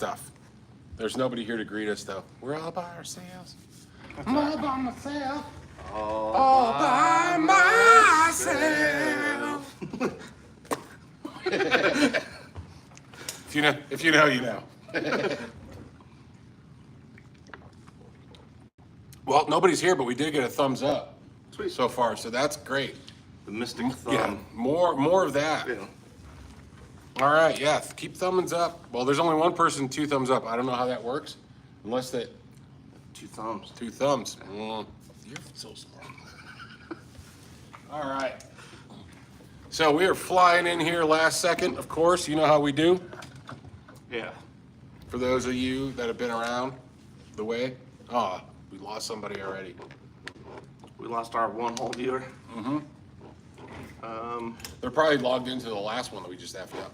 stuff. There's nobody here to greet us, though. We're all by ourselves. I'm all by myself. All by myself. If you know, you know. Well, nobody's here, but we did get a thumbs up so far, so that's great. The mystic thumb. Yeah, more of that. Yeah. All right, yeah, keep thumbs up. Well, there's only one person, 2 thumbs up. I don't know how that works, unless that 2 thumbs. 2 thumbs. You're so smart. All right. So we are flying in here last second, of course. You know how we do. Yeah. For those of you that have been around the way. Oh, we lost somebody already. We lost our one whole viewer. Mm-hmm. They're probably logged into the last one that we just effed up.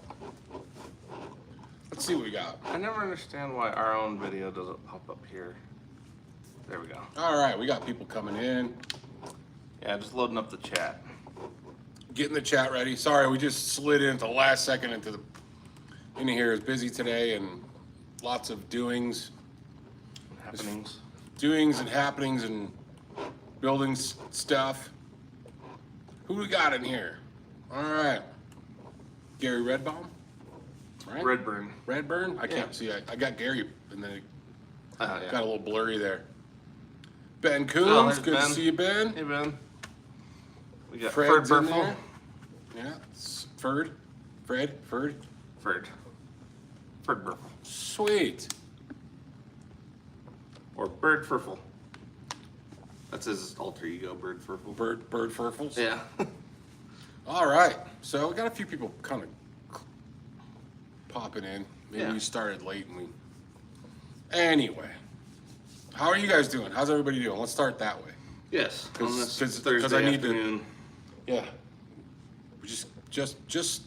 Let's see what we got. I never understand why our own video doesn't pop up here. There we go. All right, we got people coming in. Yeah, just loading up the chat. Getting the chat ready. Sorry, we just slid in at the last second into here. It's busy today and lots of doings. Happenings. Doings and happenings and building stuff. Who we got in here? All right. Gary Redbaum? Right? Redburn? I can't see. I got Gary and then it got a little blurry there. Ben Coons. Good to see you, Ben. Hey, Ben. We got Fred's Fred in Burfel. there. Yeah. Ferd Burfel. Sweet. Or Bird Furfel. That's his alter ego, Bird Furfel. Bird Furfels. Yeah. All right. So we got a few people kind of popping in. Maybe we started late and we. Anyway, how are you guys doing? How's everybody doing? Let's start that way. Yes. On this Because Thursday I need afternoon. to. Yeah. Just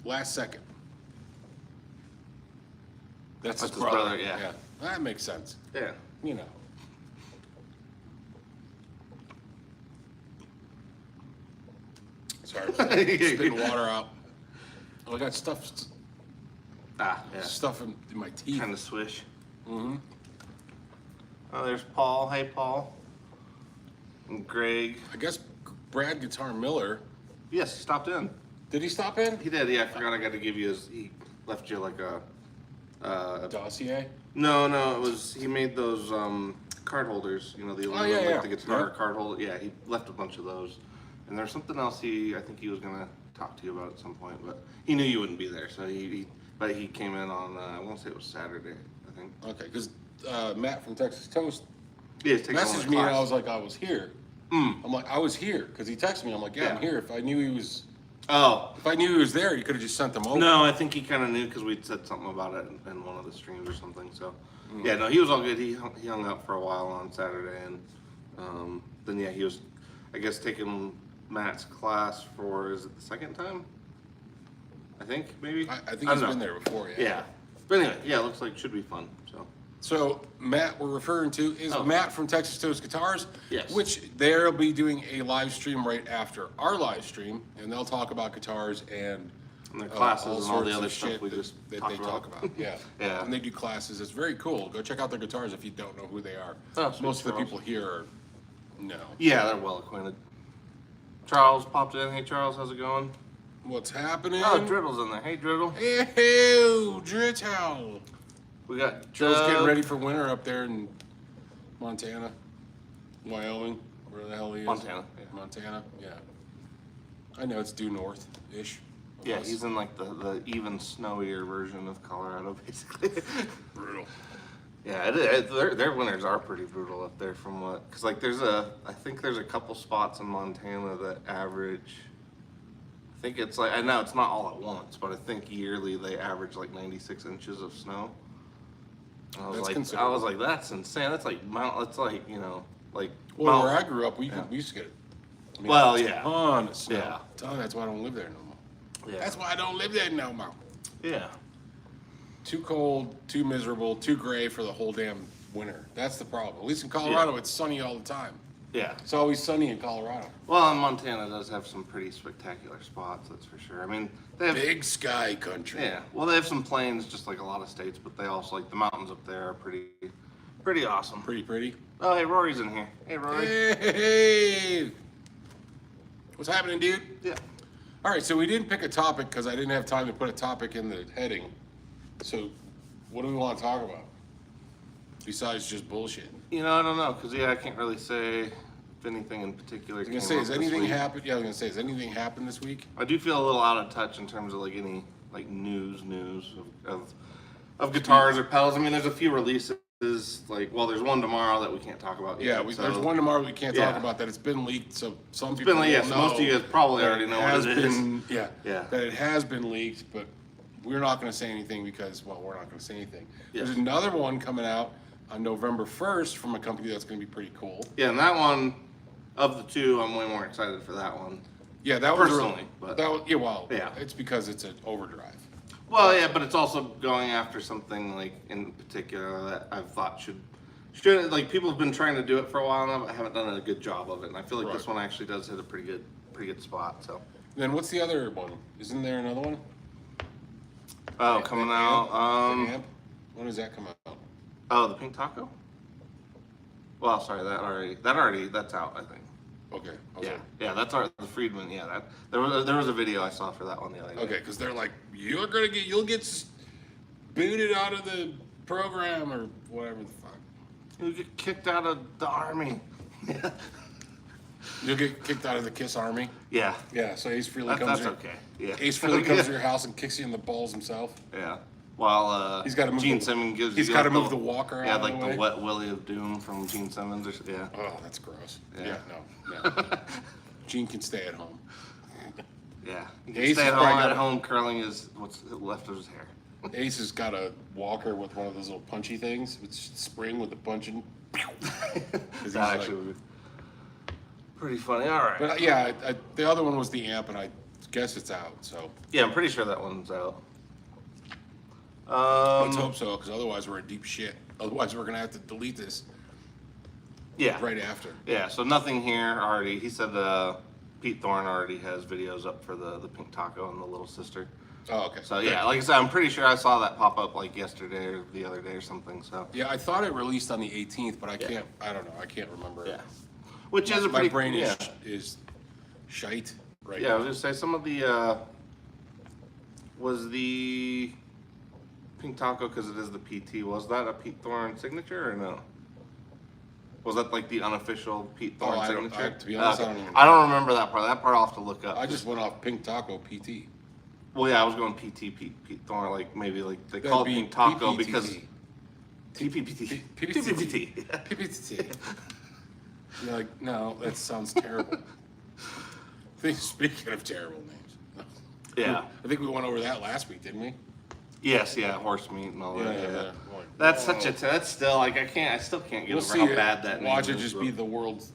last second. That's his brother. Yeah. That makes sense. Yeah. You know. Sorry. Spitting water out. Oh, I got stuff in my teeth. Kind of swish. Mm-hmm. Oh, there's Paul. Hey, Paul. And Greg. I guess Brad Guitar Miller. Yes, he stopped in. Did he stop in? He did. Yeah, I forgot. I got to give you his. He left you like a. Dossier? No, it was. He made those card holders. You know, the yeah. the guitar card holder. Yeah, he left a bunch of those. And there's something else I think he was gonna talk to you about at some point, but he knew you wouldn't be there, so he came in on I want to say it was Saturday, I think. Okay, because Matt from Texas Toast messaged me and I was like, I was here. Mm. I'm like, I was here because he texted me. I'm like, yeah, I'm here. If I knew he was there, you could have just sent them over. No, I think he kind of knew because we'd said something about it in one of the streams or something. So yeah, no, he was all good. He hung out for a while on Saturday, and then he was, I guess, taking Matt's class for, is it the second time? I think, maybe? I think he's been there before, Yeah. But anyway, it looks like it should be fun, So Matt we're referring to is Matt from Texas Toast Guitars. Yes. Which they'll be doing a live stream right after our live stream, and they'll talk about guitars and their classes and all the sorts other of stuff shit we just that talked they talk about. Yeah. Yeah. And they do classes. It's very cool. Go check out their guitars if you don't know who they are. Oh, sweet. Most of the people here are no. Yeah, they're well acquainted. Charles popped in. Hey, Charles, how's it going? What's happening? Oh, Driddle's in there. Hey, Driddle. Hey, Driddle. We got Joe's getting ready for winter up there in Montana, Wyoming, where the hell he is. Montana. Yeah. Montana, yeah. I know it's due north-ish. Yeah, he's in like the even snowier version of Colorado, basically. Brutal. Yeah, their winters are pretty brutal up there from what, because like I think there's a couple spots in Montana that average, I think it's like, I know it's not all at once, but I think yearly they average like 96 inches of snow. And I was like, that's insane. That's like that's like, like. Well, where I grew up, we used to get a ton of snow. Yeah. That's why I don't live there no more. Yeah. That's why I don't live there no more. Yeah. Too cold, too miserable, too gray for the whole damn winter. That's the problem. At least in Colorado, it's sunny all the time. Yeah. It's always sunny in Colorado. Well, and Montana does have some pretty spectacular spots, that's for sure. I mean, they have Big sky country. Yeah. Well, they have some plains, just like a lot of states, but they also like the mountains up there are pretty awesome. Pretty. Oh, hey, Rory's in here. Hey, Rory. Hey. What's happening, dude? Yeah. All right, so we didn't pick a topic because I didn't have time to put a topic in the heading. So, what do we want to talk about? Besides just bullshit. You know, I don't know, because, I can't really say if anything in particular. I was gonna say, has anything happened? Yeah, I was gonna say, has anything happened this week? I do feel a little out of touch in terms of like any like news of guitars or pedals. I mean, there's a few releases. Like, well, there's one tomorrow that we can't talk about Yeah, yet. there's one tomorrow we can't talk about that. It's been leaked, so some It's people been, will so know most of you guys probably already know what it is. Yeah, Yeah. that it has been leaked, but we're not going to say anything because, well, we're not going to say anything. Yeah. There's another one coming out on November 1st from a company that's going to be pretty cool. Yeah, and that one, of the two, I'm way more excited for that one. Yeah, that was Personally, but that was, yeah. It's because it's an overdrive. Well, yeah, but it's also going after something like in particular that I've thought should like people have been trying to do it for a while now, but haven't done a good job of it. And I feel like this one actually does hit a pretty good spot. So. Then what's the other one? Isn't there another one? Oh, coming out. The amp? When does that come out? Oh, the Pink Taco. Well, sorry, that's out, I think. Okay. Yeah, that's the Friedman. Yeah, there was a video I saw for that one the other day. Okay, because they're like, you'll get booted out of the program or whatever the fuck. You'll get kicked out of the army. You'll get kicked out of the KISS army. Yeah. Yeah. So Ace Frehley comes. That's okay. Yeah. Ace Frehley comes to your house and kicks you in the balls himself. Yeah. While he's got to move. Gene Simmons gives. He's got to move the walker out. Yeah, of like the way. Wet Willie of Doom from Gene Simmons. Yeah. Oh, that's gross. Yeah. No. Gene can stay at home. Yeah. He Ace can stay is at home curling what's left of his hair. Ace has got a walker with one of those little punchy things with spring with the punching. That actually would be pretty funny. All right. But yeah, the other one was the amp, and I guess it's out. So yeah, I'm pretty sure that one's out. let's hope so, because otherwise we're in deep shit. Otherwise we're gonna have to delete this. Yeah. Right after. Yeah. So nothing here already. He said Pete Thorne already has videos up for the Pink Taco and the Little Sister. Oh, okay. So yeah, like I said, I'm pretty sure I saw that pop up like yesterday or the other day or something. So Yeah, I thought it released on the 18th, but I can't. I don't know. I can't remember. yeah, which is a My pretty brain yeah. is shite right Yeah, I now. was gonna say some of the was the Pink Taco because it is the PT. Was that a Pete Thorne signature or no? Was that like the unofficial Pete Thorne signature? To be honest, I don't even know. I don't remember that part. That part I'll have to look up. I just went off Pink Taco PT. Well, yeah, I was going PT Pete Thorne, like maybe like they That'd call it be Pink Taco PPTT. because TPPT. PPTT. PPTT. You're like, no, that sounds terrible. Speaking of terrible names. Yeah. I think we went over that last week, didn't we? Yes, yeah, horse meat and all that. Yeah. Like, That's oh. such a. That's still like I still can't get We'll over see how it. bad that. Watch name it is, just but- be the world's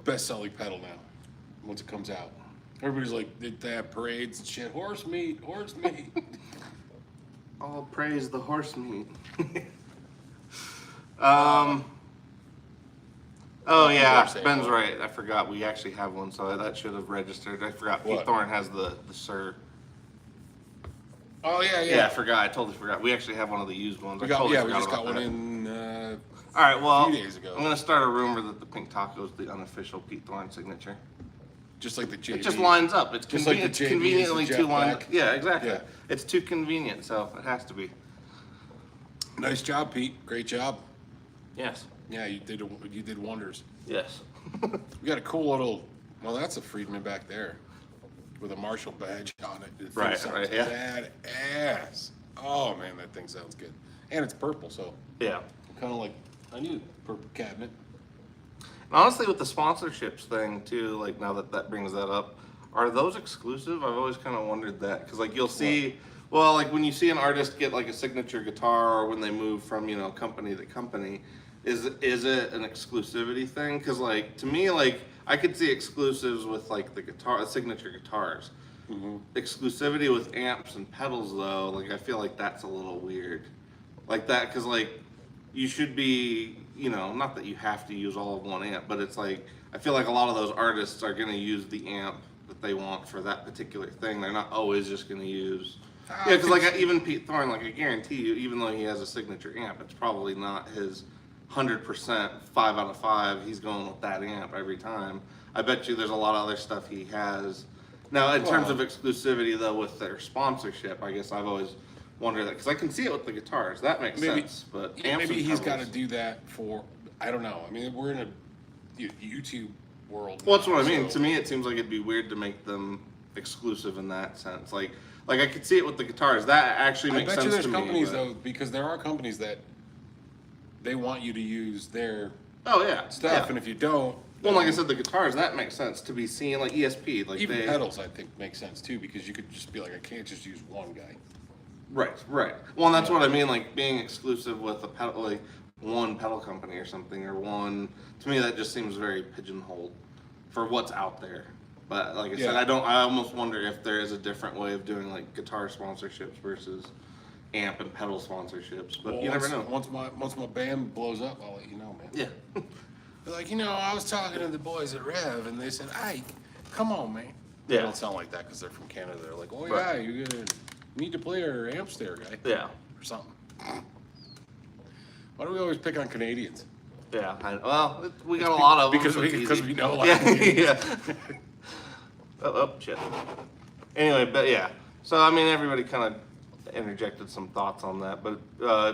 best-selling pedal now. Once it comes out, everybody's like, they have parades and shit. Horse meat. All praise the horse meat. Oh yeah, Ben's right. I forgot we actually have one, so that should have registered. I forgot. What? Pete Thorne has the Sir. Oh yeah. Yeah, I forgot. I totally forgot. We actually have one of the used ones. We I got, totally yeah, we forgot just got about one that. in. All right, well, few days ago. I'm gonna start a rumor that the Pink Taco is the unofficial Pete Thorne signature. Just like the JV. It just lines up. It's, Just like the it's JV is the conveniently Jeff too lined. Beck. Yeah, exactly. Yeah. It's too convenient, so it has to be. Nice job, Pete. Great job. Yes. Yeah, you did wonders. Yes. We got a cool little. Well, that's a Friedman back there, with a Marshall badge on it. The thing Right, sounds right, yeah. Badass. Oh man, that thing sounds good, and it's purple, so Yeah. kind of like I knew purple cabinet. And honestly, with the sponsorships thing too, like now that brings that up, are those exclusive? I've always kind of wondered that because like you'll see, well, like when you see an artist get like a signature guitar or when they move from company to company, is it an exclusivity thing? Because like to me, like I could see exclusives with like the signature guitars. Mm-hmm. Exclusivity with amps and pedals though, like I feel like that's a little weird, like that because like you should be not that you have to use all of one amp, but it's like, I feel like a lot of those artists are going to use the amp that they want for that particular thing. They're not always just going to use, because like even Pete Thorne, like I guarantee you, even though he has a signature amp, it's probably not his 100% 5 out of 5. He's going with that amp every time. I bet you there's a lot of other stuff he has. Now, in terms of exclusivity though, with their sponsorship, I guess I've always wondered that, because I can see it with the guitars. That makes sense. But maybe he's got to do that for, I don't know. I mean, we're in a YouTube world. Well, that's what I mean. To me, it seems like it'd be weird to make them exclusive in that sense. Like I could see it with the guitars. That actually makes sense to me. I bet you there's companies though, because there are companies that they want you to use their stuff, and if you don't, well, like I said, the guitars, that makes sense to be seen, like ESP, like even pedals, I think make sense too, because you could just be like, I can't just use one guy. Right. Well, and that's what I mean, like being exclusive with a pedal, like one pedal company or something, or one. To me, that just seems very pigeonholed for what's out there. But like I said, I almost wonder if there is a different way of doing like guitar sponsorships versus amp and pedal sponsorships. But you never know. Once my band blows up, I'll let you know, man. Yeah. They're like, I was talking to the boys at Rev, and they said, "Ike, come on, man." Yeah. They don't sound like that because they're from Canada. They're like, "Oh yeah, you need to play our amps there, guy." Yeah. Or something. Why do we always pick on Canadians? Yeah. We got a lot of them. Because we know. Like, yeah. Oh shit. Anyway, but yeah. So I mean, everybody kind of interjected some thoughts on that, but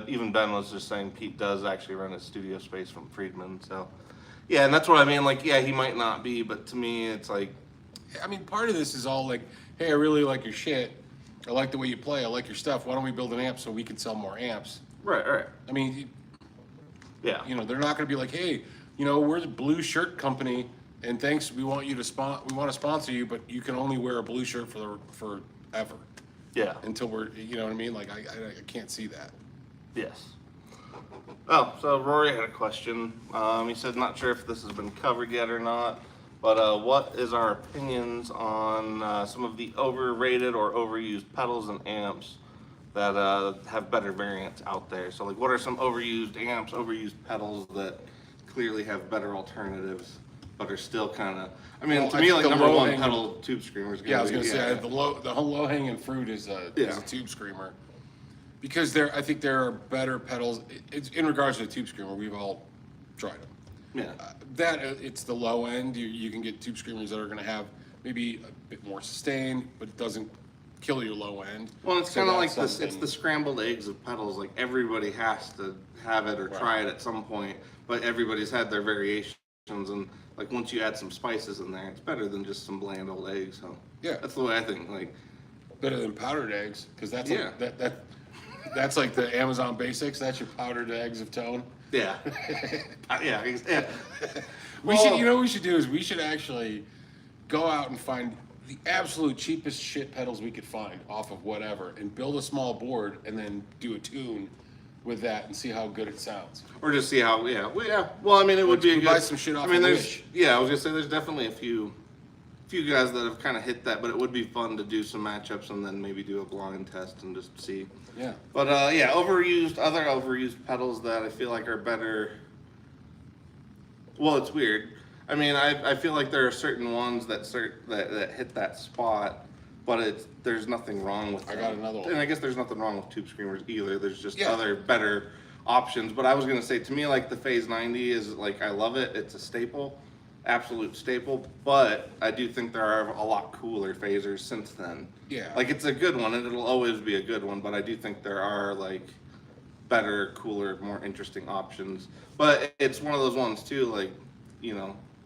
even Ben was just saying Pete does actually rent a studio space from Friedman. So yeah, and that's what I mean. Like, yeah, he might not be, but to me, it's like, I mean, part of this is all like, hey, I really like your shit. I like the way you play. I like your stuff. Why don't we build an amp so we can sell more amps? Right. I mean, yeah. They're not going to be like, hey, we're the blue shirt company, and thanks, we want to sponsor you, but you can only wear a blue shirt forever. Yeah. Until we're, you know what I mean? Like, I can't see that. Yes. Oh, so Rory had a question. He said, not sure if this has been covered yet or not, but what is our opinions on some of the overrated or overused pedals and amps that have better variants out there? So, like, what are some overused amps, overused pedals that clearly have better alternatives, but are still kind of, I mean, to me, like, number one pedal tube screamers. Yeah, I was gonna say the low hanging fruit is a tube screamer, because I think there are better pedals. It's in regards to the tube screamer. We've all tried them. Yeah. It's the low end. You can get tube screamers that are gonna have maybe a bit more sustain, but it doesn't kill your low end. Well, it's kind of like this. It's the scrambled eggs of pedals. Like, everybody has to have it or try it at some point, but everybody's had their variations, and like once you add some spices in there, it's better than just some bland old eggs. So yeah, that's the way I think. Like, better than powdered eggs, because that's that's like the Amazon basics. That's your powdered eggs of tone. Yeah. Yeah. We should. You know what we should do is we should actually go out and find the absolute cheapest shit pedals we could find off of whatever, and build a small board, and then do a tune with that and see how good it sounds. Or just see how, Well, I mean, it would be a good. Buy some shit off. I mean, there's, I was gonna say there's definitely a few guys that have kind of hit that, but it would be fun to do some matchups and then maybe do a blind test and just see. Yeah. But other overused pedals that I feel like are better. Well, it's weird. I mean, I feel like there are certain ones that hit that spot, but there's nothing wrong with them. I got another one. And I guess there's nothing wrong with tube screamers either. There's just other better options. But I was gonna say, to me, like, the Phase 90 is, like, I love it. It's a staple, absolute staple. But I do think there are a lot cooler phasers since then. Yeah. Like, it's a good one, and it'll always be a good one. But I do think there are, like, better, cooler, more interesting options. But it's one of those ones too, like,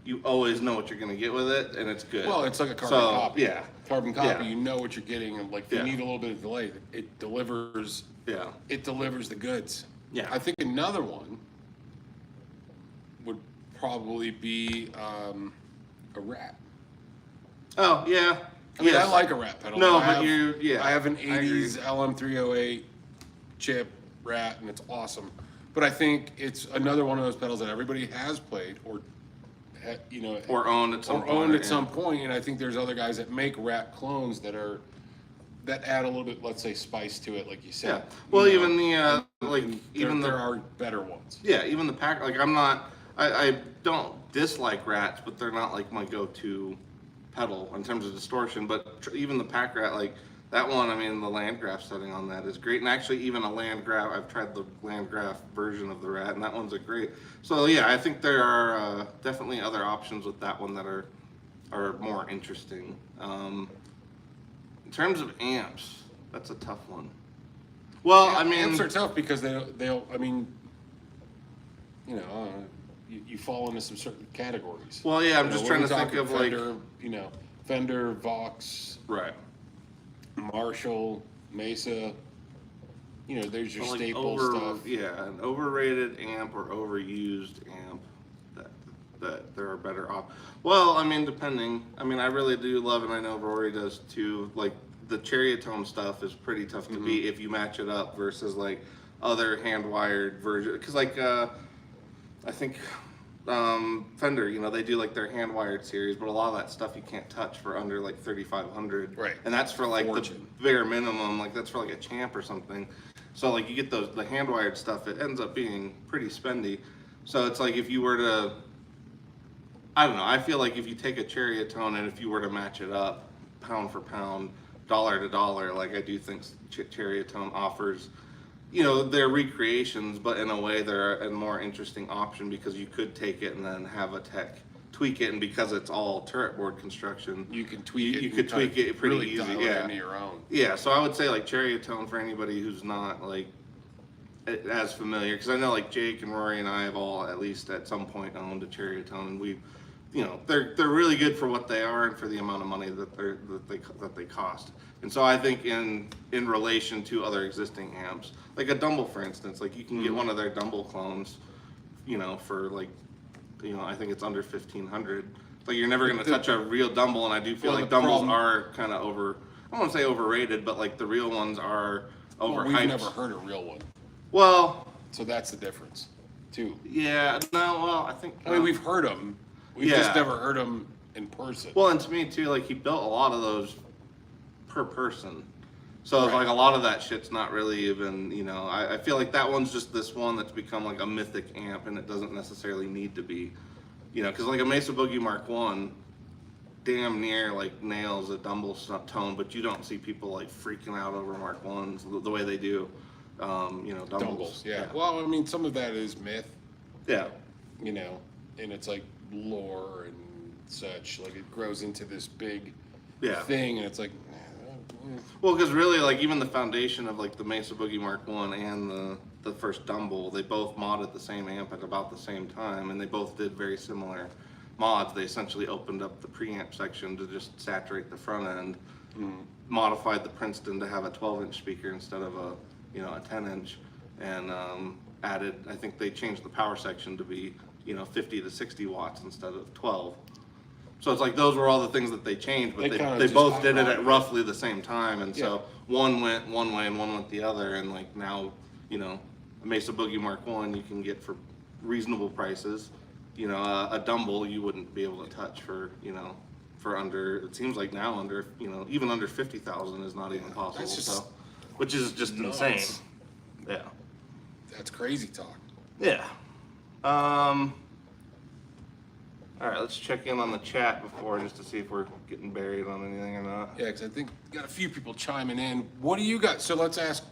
you always know what you're going to get with it, and it's good. Well, it's like a carbon copy. Yeah. Carbon copy, you know what you're getting, and like, if you need a little bit of delay, it delivers. Yeah. It delivers the goods. Yeah. I think another one would probably be a Rat. Oh, yeah. I mean, I like a Rat pedal. No, I have an I 80s LM308 chip Rat, and it's awesome. But I think it's another one of those pedals that everybody has played or owned at some point. And I think there's other guys that make Rat clones that are that add a little bit, let's say, spice to it, like you said. Yeah. Well, You know, even the like and even there the are better ones. yeah, even the pack. Like I don't dislike rats, but they're not like my go-to pedal in terms of distortion. But even the pack rat, like that one, I mean, the Landgraf setting on that is great. And actually, even a Landgraf, I've tried the Landgraf version of the rat, and that one's a great. So yeah, I think there are definitely other options with that one that are more interesting. In terms of amps, that's a tough one. Well, I mean, amps are tough because they'll. I mean, you know, you fall into some certain categories. Well, yeah, I'm just trying to think of Fender, you know, Fender, Vox, right. Marshall, Mesa. You know, there's your Well, like staple stuff. Yeah, an overrated amp or overused amp that there are better options. Well, I mean, depending. I mean, I really do love, and I know Rory does too. Like the Chariotone stuff is pretty tough to beat if you match it up versus like other hand-wired versions. Because like I think Fender, you know, they do like their hand-wired series, but a lot of that stuff you can't touch for under like 3,500. Right. And that's for like Fortune. the bare minimum. Like that's for like a Champ or something. So like you get the hand-wired stuff, it ends up being pretty spendy. So it's like if you were to, I don't know, I feel like if you take a Chariotone and if you were to match it up pound for pound, dollar to dollar, like I do think Chariotone offers, you know, they're recreations, but in a way they're a more interesting option because you could take it and then have a tech tweak it, and because it's all turret board construction, You can tweak it. you could tweak it pretty really easy. dial it Yeah. into your own. Yeah, so I would say like Chariotone for anybody who's not like as familiar, because I know like Jake and Rory and I have all at least at some point owned a Chariotone, and we, you know, they're really good for what they are and for the amount of money that they cost. And so I think in relation to other existing amps, like a Dumble for instance, like you can get one of their Dumble clones, you know, for like, you know, I think it's under 1,500. Like you're never gonna touch a real Dumble, and I do feel like Dumbles are kind of over. I don't want to say overrated, but like the real ones are overhyped. Well, we've never heard a real one, Well, so that's the difference, too. yeah, no, well, I think. I mean, we've heard them. We've just never heard them in person. Well, and to me too, like he built a lot of those per person. So it's like a lot of that shit's not really even, you know, I feel like that one's just this one that's become like a mythic amp, and it doesn't necessarily need to be, you know, because like a Mesa Boogie Mark 1 damn near like nails a Dumble tone, but you don't see people like freaking out over Mark 1s the way they do, you know, Dumbles. Yeah. Well, I mean, some of that is myth. Yeah. You know, and it's like lore and such. Like it grows into this big thing, and it's like. Well, because really, like even the foundation of like the Mesa Boogie Mark 1 and the first Dumble, they both modded the same amp at about the same time, and they both did very similar mods. They essentially opened up the preamp section to just saturate the front end, modified the Princeton to have a 12-inch speaker instead of a, you know, a 10-inch, and added. I think they changed the power section to be, you know, 50 to 60 watts instead of 12. So it's like those were all the things that they changed, but they both did it at roughly the same time, and so one went one way and one went the other, and like now, you know, a Mesa Boogie Mark 1 you can get for reasonable prices. You know, a Dumble you wouldn't be able to touch for, you know, for under, it seems like now under, you know, even under 50,000 is not even possible. So, which is just insane. Yeah. That's crazy talk. Yeah. All right, let's check in on the chat before just to see if we're getting buried on anything or not. Yeah, because I think we got a few people chiming in. What do you got? So let's ask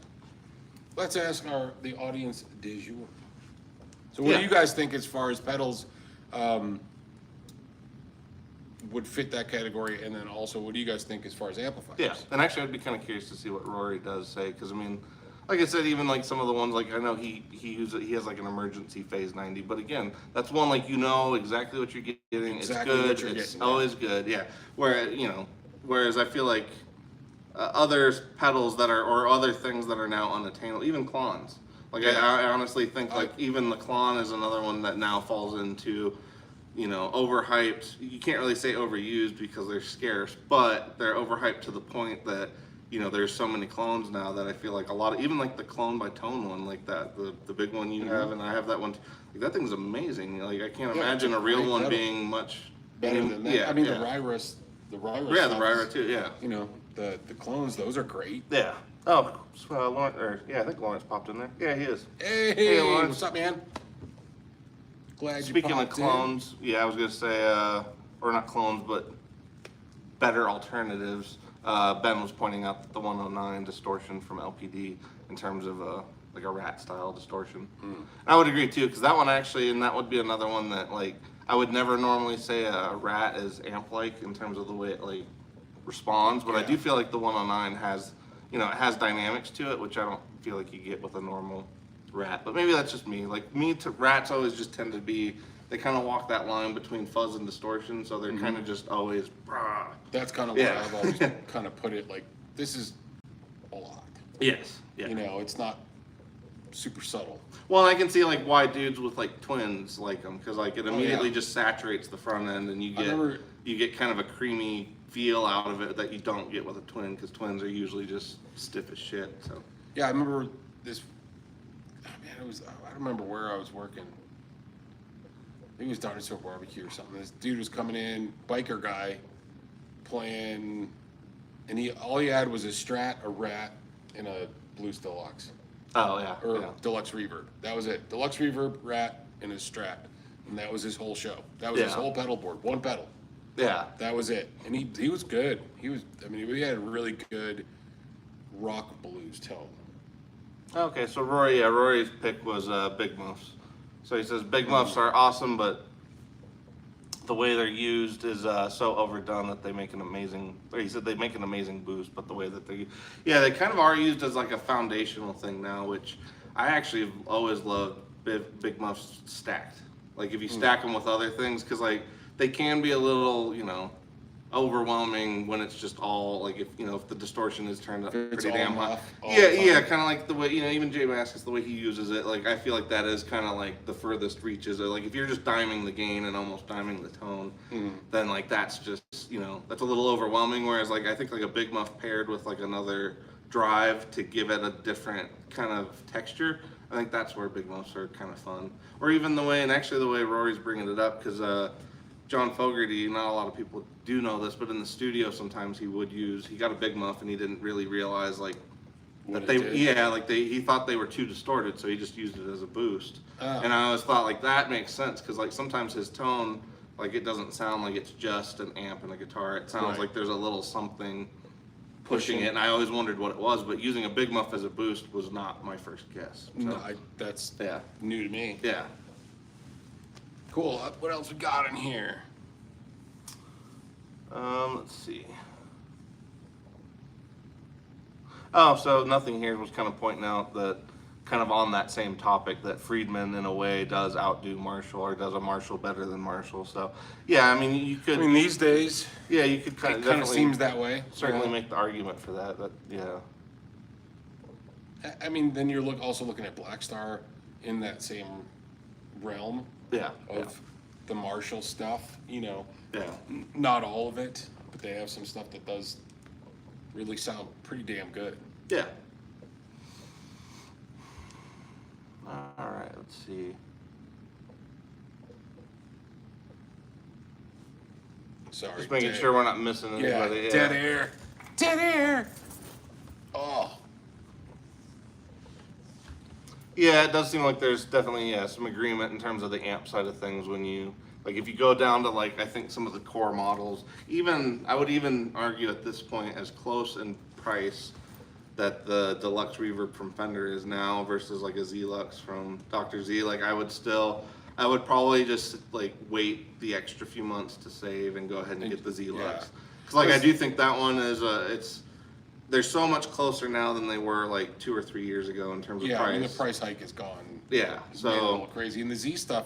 the audience du jour. So what do you guys think as far as pedals would fit that category, and then also what do you guys think as far as amplifiers? Yeah, and actually I'd be kind of curious to see what Rory does say, because I mean, like I said, even like some of the ones, like I know he has like an emergency phase 90, but again, that's one like you know exactly what you're getting. Exactly it's good. what you're it's getting, always good. Yeah. Whereas I feel like other pedals that are or other things that are now unattainable, even Klons. Like I honestly think like even the Klon is another one that now falls into, you know, overhyped. You can't really say overused because they're scarce, but they're overhyped to the point that, you know, there's so many clones now that I feel like a lot of, even like the Clone by Tone one, like that, the big one you have, and I have that one, like that thing's amazing. Like I can't imagine a real one being much better than that. Yeah, I mean the Ryra, yeah, the Ryra too, yeah. You know, the clones, those are great. Yeah. Oh, Lawrence, I think Lawrence popped in there. Yeah, he is. Hey, Lawrence. What's up, man? Glad Speaking you of popped clones, I was gonna say, or not clones, but better alternatives. Ben was pointing out that the 109 distortion from LPD in terms of like a rat style distortion. I would agree too, because that one actually, and that would be another one that like I would never normally say a rat is amp like in terms of the way it like responds, but I do feel like the 109 has, it has dynamics to it, which I don't feel like you get with a normal rat. But maybe that's just me. Like rats always just tend to be, they kind of walk that line between fuzz and distortion, so they're kind of just always. That's kind of what I've always kind of put it. Like, this is a lot. Yes. Yeah. It's not super subtle. Well, I can see like why dudes with like twins like them, because like it immediately just saturates the front end, and you get kind of a creamy feel out of it that you don't get with a twin, because twins are usually just stiff as shit. So yeah, I remember this. Man, I don't remember where I was working. I think it was Dinosaur Barbecue or something. This dude was coming in, biker guy, playing, and all he had was a Strat, a Rat, and a Blues Deluxe. Oh yeah. Or Deluxe Reverb. That was it. Deluxe Reverb, Rat, and his Strat. And that was his whole show. That was his whole pedal board. One pedal. Yeah. That was it. And he was good. He had a really good rock blues tone. Okay, so Rory's pick was Big Muffs. So he says Big Muffs are awesome, but the way they're used is so overdone that they make an amazing, or he said they make an amazing boost, but the way that they kind of are used as like a foundational thing now, which I actually have always loved Big Muffs stacked. Like if you stack them with other things, because like they can be a little, overwhelming when it's just all like if the distortion is turned up pretty damn high. Kind of like the way even Jay Mascis, the way he uses it, like I feel like that is kind of like the furthest reaches. Or like if you're just diming the gain and almost diming the tone, then like that's just that's a little overwhelming. Whereas like I think like a Big Muff paired with like another drive to give it a different kind of texture, I think that's where Big Muffs are kind of fun. Or even the way Rory's bringing it up, because John Fogerty, not a lot of people do know this, but in the studio sometimes he got a Big Muff and he didn't really realize like that he thought they were too distorted, so he just used it as a boost. And I always thought like that makes sense, because like sometimes his tone, like it doesn't sound like it's just an amp and a guitar. It sounds like there's a little something pushing it, and I always wondered what it was, but using a Big Muff as a boost was not my first guess. So, no, that's new to me. Yeah. Cool. What else we got in here? Let's see. Oh, so nothing here was kind of pointing out that kind of on that same topic that Friedman in a way does outdo Marshall, or does a Marshall better than Marshall. So yeah, I mean you could. I mean these days. Yeah, you could kind of seems that way. Certainly make the argument for that. But yeah. I mean, then you're also looking at Black Star in that same realm. Yeah. Of the Marshall stuff, Yeah. Not all of it, but they have some stuff that does really sound pretty damn good. Yeah. All right, let's see. Sorry. Just making sure we're not missing anybody. Yeah, dead air. Dead air! Oh. Yeah, it does seem like there's definitely some agreement in terms of the amp side of things when you like if you go down to like I think some of the core models, I would even argue at this point as close in price that the Deluxe Reverb from Fender is now versus like a Z-Lux from Dr. Z. Like I would probably just like wait the extra few months to save and go ahead and get the Z-Lux. Because like I do think that one is they're so much closer now than they were like 2 or 3 years ago in terms of price. Yeah, I mean the price hike is gone. Yeah, so a little crazy. And the Z stuff,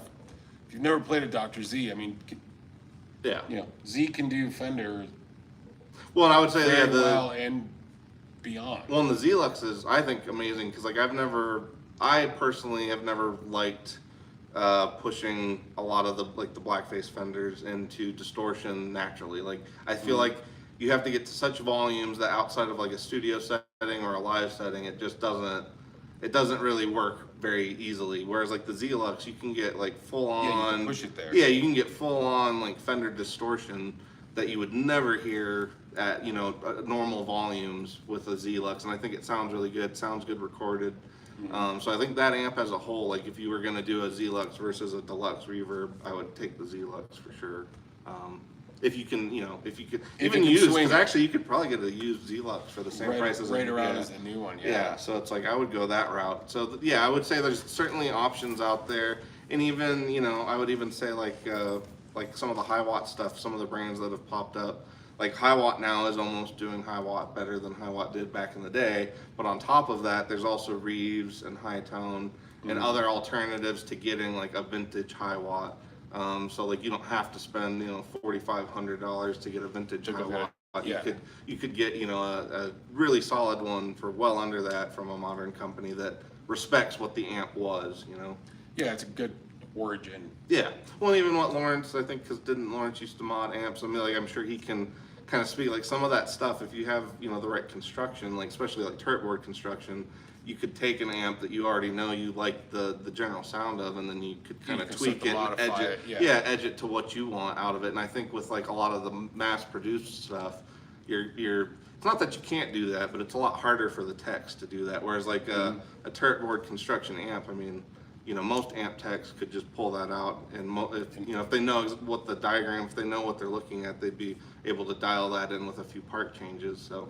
if you've never played a Dr. Z, I mean, Z can do Fender. Well, and I would say very well and beyond. Well, and the Z-Lux is I think amazing, because like I personally have never liked pushing a lot of the blackface Fenders into distortion naturally. Like I feel like you have to get to such volumes that outside of like a studio setting or a live setting, it just doesn't really work very easily. Whereas like the Z-Lux, you can get like full on. Yeah, you can push it there. Yeah, you can get full on like Fender distortion that you would never hear at normal volumes with a Z-Lux, and I think it sounds really good. Sounds good recorded. So I think that amp as a whole, like if you were gonna do a Z-Lux versus a deluxe reverb, I would take the Z-Lux for sure. If you can, if you could even use, because actually you could probably get a used Z-Lux for the same price as right around as the new one. Yeah, so it's like I would go that route. So yeah, I would say there's certainly options out there, and even I would even say like some of the high watt stuff, some of the brands that have popped up. Like High Watt now is almost doing High Watt better than High Watt did back in the day. But on top of that, there's also Reeves and High Tone and other alternatives to getting like a vintage High Watt. So like you don't have to spend $4,500 to get a vintage High Watt. Yeah. You could get a really solid one for well under that from a modern company that respects what the amp was. Yeah, it's a good origin. Yeah. Well, even what Lawrence, I think, because didn't Lawrence used to mod amps? I mean, like I'm sure he can kind of speak like some of that stuff. If you have the right construction, like especially like turret board construction, you could take an amp that you already know you like the general sound of, and then you could kind of tweak it, and edge it. Edge it to what you want out of it. And I think with like a lot of the mass-produced stuff, it's not that you can't do that, but it's a lot harder for the techs to do that. Whereas like a turret board construction amp, I mean, most amp techs could just pull that out, and if they know what the diagram, if they know what they're looking at, they'd be able to dial that in with a few part changes. So,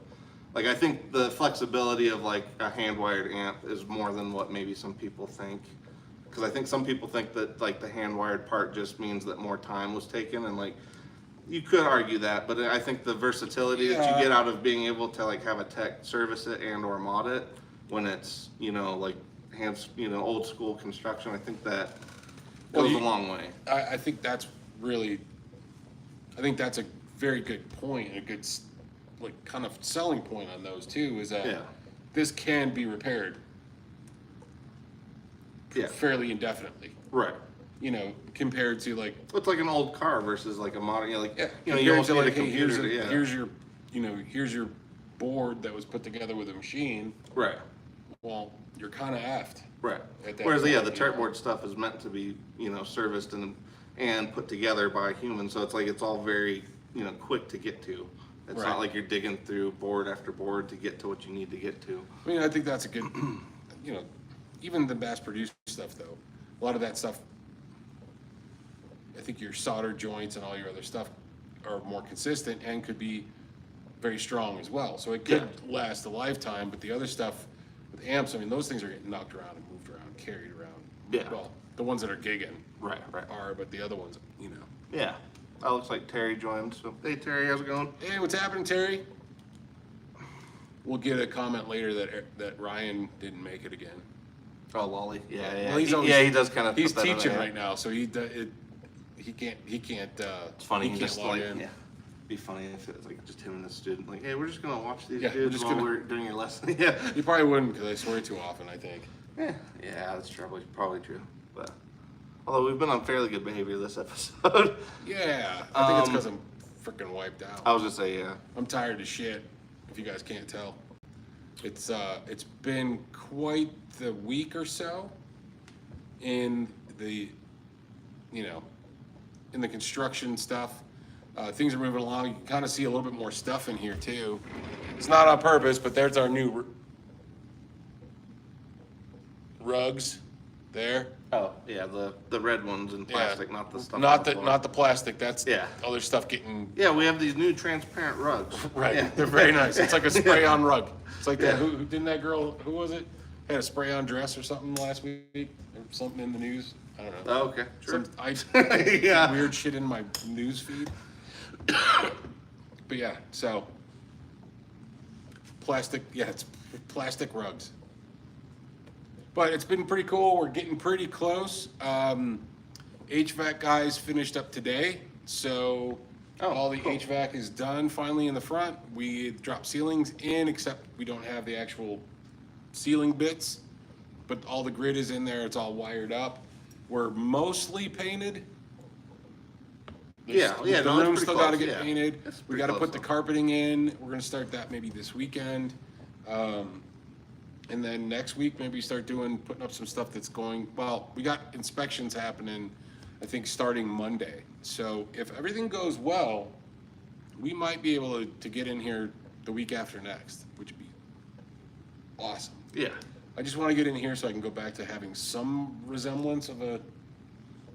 like I think the flexibility of like a hand-wired amp is more than what maybe some people think, because I think some people think that like the hand-wired part just means that more time was taken, and like you could argue that, but I think the versatility that you get out of being able to like have a tech service it and or mod it when it's like old school construction, I think that goes a long way. I think that's a very good point, and a good like kind of selling point on those too, is that this can be repaired fairly indefinitely. Right. Compared to like it's like an old car versus like a modern, you almost need a computer. Here's your board that was put together with a machine. Right. Well, you're kind of effed. Right. Whereas the turret board stuff is meant to be serviced and put together by humans, so it's like it's all very quick to get to. It's not like you're digging through board after board to get to what you need to get to. I mean, I think that's a good, even the mass-produced stuff though, a lot of that stuff, I think your solder joints and all your other stuff are more consistent and could be very strong as well. So it could last a lifetime, but the other stuff with amps, I mean, those things are getting knocked around and moved around, carried around. Yeah. Well, the ones that are gigging are, but the other ones, Yeah. That looks like Terry joined. So, hey Terry, how's it going? Hey, what's happening, Terry? We'll get a comment later that Ryan didn't make it again. Oh, Lolly. Yeah. Well, he does kind of. He's teaching right now, so he can't. It's funny. He can't log in. Yeah. Be funny if it was like just him and the student, like, hey, we're just gonna watch these dudes while we're doing your lesson. Yeah. You probably wouldn't, because I swear too often, I think. Yeah, that's probably true. But although we've been on fairly good behavior this episode. Yeah, I think it's because I'm freaking wiped out. I was gonna say I'm tired as shit. If you guys can't tell, it's been quite the week or so in the in the construction stuff. Things are moving along. You can kind of see a little bit more stuff in here too. It's not on purpose, but there's our new rugs there. Oh yeah, the red ones in plastic, not the stuff. Not the plastic. That's other stuff getting. Yeah, we have these new transparent rugs. Right, they're very nice. It's like a spray-on rug. It's like that. Who didn't that girl? Who was it? Had a spray-on dress or something last week, or something in the news. I don't know. Oh, okay, sure. Weird shit in my news feed. But yeah, so plastic. Yeah, it's plastic rugs. But it's been pretty cool. We're getting pretty close. HVAC guys finished up today, so all the HVAC is done finally in the front. We dropped ceilings in, except we don't have the actual ceiling bits, but all the grid is in there. It's all wired up. We're mostly painted. The room's still got to get painted. We got to put the carpeting in. We're gonna start that maybe this weekend. And then next week, maybe putting up some stuff that's going, well, we got inspections happening, I think, starting Monday. So if everything goes well, we might be able to get in here the week after next, which would be awesome. Yeah. I just want to get in here so I can go back to having some resemblance of a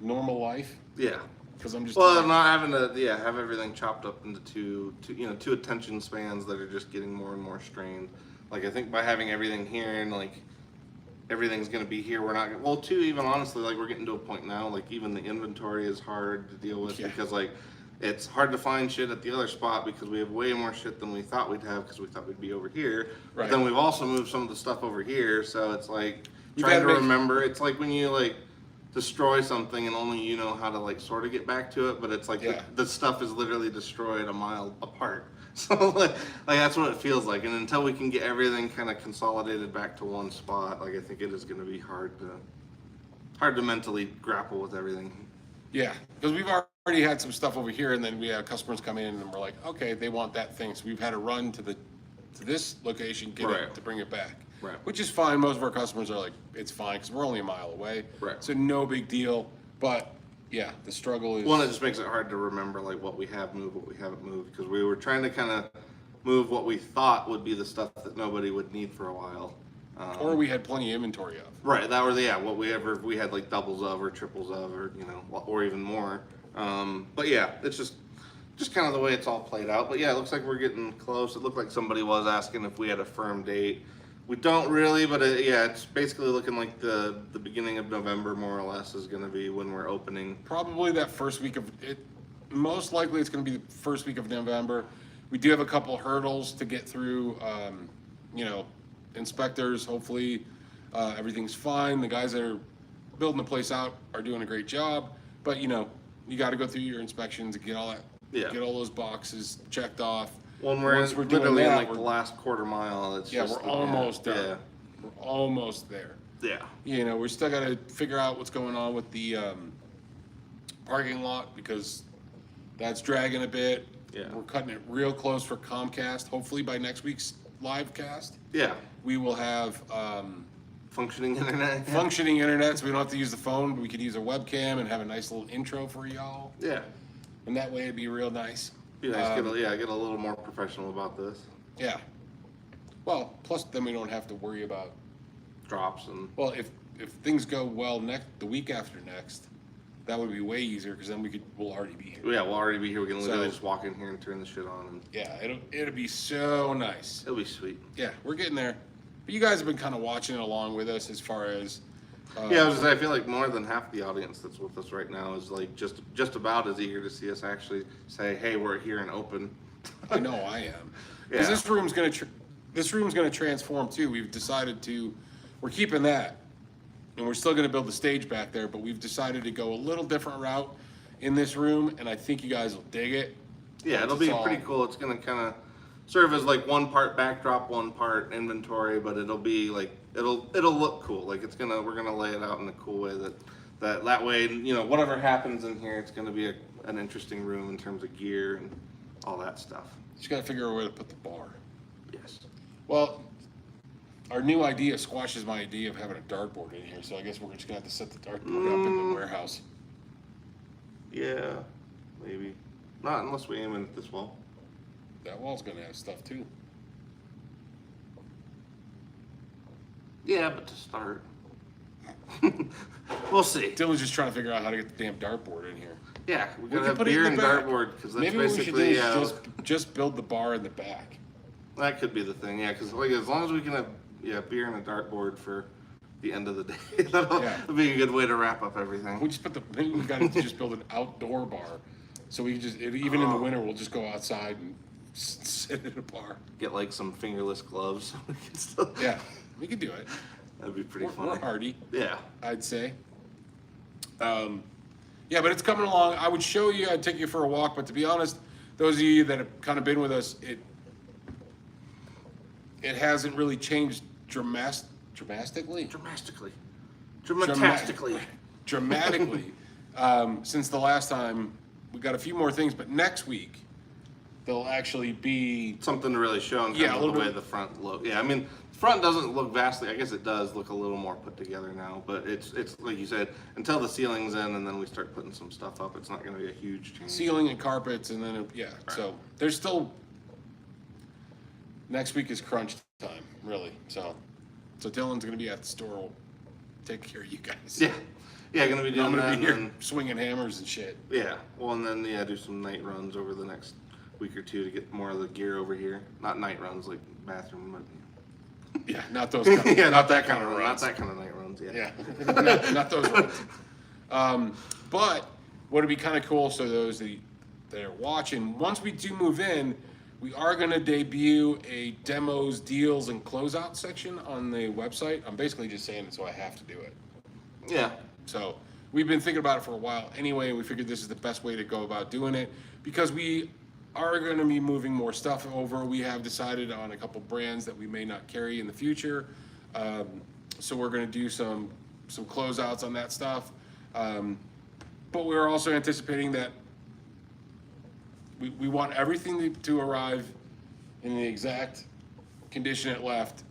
normal life. Yeah. Because I'm just not having to have everything chopped up into two attention spans that are just getting more and more strained. Like I think by having everything here and like everything's gonna be here, we're not even honestly, like we're getting to a point now, like even the inventory is hard to deal with because like it's hard to find shit at the other spot because we have way more shit than we thought we'd have because we thought we'd be over here. Right. But then we've also moved some of the stuff over here, so it's like trying to remember. It's like when you like destroy something and only you know how to like sort of get back to it, but it's like the stuff is literally destroyed a mile apart. So like that's what it feels like. And until we can get everything kind of consolidated back to one spot, like I think it is going to be hard to mentally grapple with everything. Yeah, because we've already had some stuff over here, and then we have customers come in, and we're like, okay, they want that thing, so we've had to run to this location, get it to bring it back. Right. Which is fine. Most of our customers are like, it's fine because we're only a mile away. Right. So no big deal. But yeah, the struggle is. One, it just makes it hard to remember like what we have moved, what we haven't moved, because we were trying to kind of move what we thought would be the stuff that nobody would need for a while. Or we had plenty of inventory of. Right. That was what we had like doubles of or triples of or or even more. But yeah, it's just kind of the way it's all played out. But yeah, it looks like we're getting close. It looked like somebody was asking if we had a firm date. We don't really, but it's basically looking like the beginning of November, more or less, is going to be when we're opening. Probably that first week of it. Most likely, it's going to be the first week of November. We do have a couple hurdles to get through. Inspectors. Hopefully, everything's fine. The guys that are building the place out are doing a great job. But you got to go through your inspections and get all that. Yeah. Get all those boxes checked off. When we're literally in like the last quarter mile, it's we're almost done. Yeah. We're almost there. Yeah. We still got to figure out what's going on with the parking lot because that's dragging a bit. Yeah. We're cutting it real close for Comcast. Hopefully by next week's live cast. Yeah. We will have functioning internet. Functioning internet, so we don't have to use the phone. We could use a webcam and have a nice little intro for y'all. Yeah. And that way it'd be real nice. Be nice, get a little more professional about this. Yeah. Well, plus then we don't have to worry about drops and. Well, if things go well the week after next, that would be way easier because then we'll already be here. Yeah, we'll already be here. We can literally just walk in here and turn the shit on. And yeah, it'll be so nice. It'll be sweet. Yeah, we're getting there. But you guys have been kind of watching it along with us as far as. I feel like more than half the audience that's with us right now is like just about as eager to see us actually say, "Hey, we're here and open." I know I am. Because this room's gonna transform too. We've decided we're keeping that, and we're still gonna build the stage back there. But we've decided to go a little different route in this room, and I think you guys will dig it. Yeah, it'll be pretty cool. It's gonna kind of serve as like one part backdrop, one part inventory, but it'll be like it'll look cool. Like we're gonna lay it out in a cool way that way, whatever happens in here, it's gonna be an interesting room in terms of gear and all that stuff. Just gotta figure out where to put the bar. Yes. Well, our new idea squashes my idea of having a dartboard in here, so I guess we're just gonna have to set the dartboard up in the warehouse. Yeah, maybe. Not unless we aim at this wall. That wall's gonna have stuff too. Yeah, but to start. We'll see. Dylan's just trying to figure out how to get the damn dartboard in here. Yeah, we gotta have beer and dartboard because that's maybe basically just build the bar in the back. That could be the thing, yeah. Because like as long as we can have beer and a dartboard for the end of the day, that'll be a good way to wrap up everything. We just maybe we got to just build an outdoor bar, so we can just even in the winter we'll just go outside and sit at a bar. Get like some fingerless gloves. So we can still. Yeah, we could do it. That'd be pretty funny. We're hardy. Yeah, I'd say. Yeah, but it's coming along. I would show you. I'd take you for a walk. But to be honest, those of you that have kind of been with us, it hasn't really changed dramatically since the last time. We got a few more things, but next week there'll actually be something to really show. And a little bit the way the front look. Yeah, I mean, Front doesn't look vastly. I guess it does look a little more put together now, but it's like you said, until the ceiling's in and then we start putting some stuff up, it's not going to be a huge change. Ceiling and carpets, and then right. So there's still. Next week is crunch time, really. So Dylan's going to be at the store, taking care of you guys. Yeah, going to be doing I'm that. Be here swinging hammers and shit. Yeah, well, and then do some night runs over the next week or two to get more of the gear over here. Not night runs like bathroom, but. Yeah, not those. Kind of, yeah, not that kind of runs. Not that kind of night runs. Yeah. not those runs. But what would be kind of cool? So those that are watching, once we do move in, we are going to debut a demos, deals, and closeout section on the website. I'm basically just saying it so I have to do it. Yeah. So we've been thinking about it for a while anyway. We figured this is the best way to go about doing it because we are going to be moving more stuff over. We have decided on a couple brands that we may not carry in the future. So we're going to do some closeouts on that stuff. But we're also anticipating that we want everything to arrive in the exact condition it left.